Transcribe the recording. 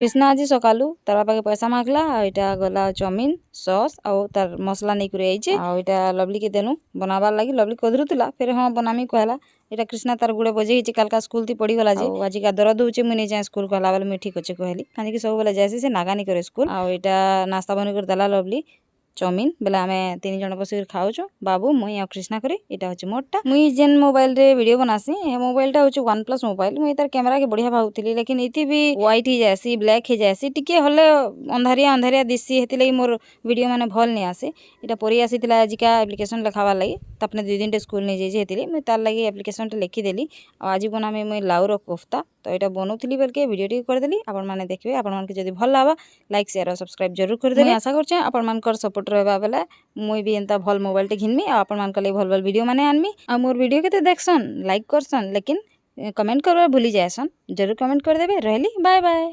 कृष्णा आज सकालू तार बापा के पैसा मागला आटा गला चाउमिन सॉस आउ तार मसला नहीं करे आइचे आटा लवली के देनु बनाबार लगी लवली कधरुला फिर हाँ बनामी कहला एटा कृष्णा तार गुड़े बजे कालका स्कूल थी पड़ी गला जे आज का दरद होचे मुई नहीं जाए स्कूल कहला बेले मुई ठीक अच्छे कहली काहे कि सब बेले जाए से नागानी करे स्कूल आ एटा नाश्ता बनी कर देला लवली चाउमिन बेले आमे 3 जन बस खाऊछु बाबू मुई आ कृष्णा करे एटा होचे मोटा मुई जेन मोबाइल रे वीडियो बनासी ए मोबाइल टा होचे OnePlus मोबाइल मुई तार कैमरा के बढ़िया भाउथिली लेकिन इति भी व्हाइट ही जासी ब्लैक ही जासी टिके हले अंधारिया अंधारिया दिसी हेति लई मोर वीडियो माने भल नहीं आसे एटा परी आसीतिला आजिका एप्लिकेशन लिखावा लगी तपने 2 दिन टे स्कूल नहीं जाई हेति लई मुई तार लगी एप्लिकेशन टे लिखि देली आ आज बनामे मुई लाउर कोफ्ता तो एटा बनौथिली बेलके वीडियो टी कर देली आपण माने देखबे आपण मान के जदी भल लावा लाइक शेयर और सब्सक्राइब जरूर कर देबे आशा करछे आपण मान कर सपोर्ट रहबा बेले मुई भी एंता भल मोबाइल टे घिनमी आ आपण मान के लिए भल भल वीडियो माने आनमी आ मोर वीडियो केते देखसन लाइक करसन लेकिन कमेंट करबा भूली जायसन जरूर कमेंट कर देबे रहली बाय बाय।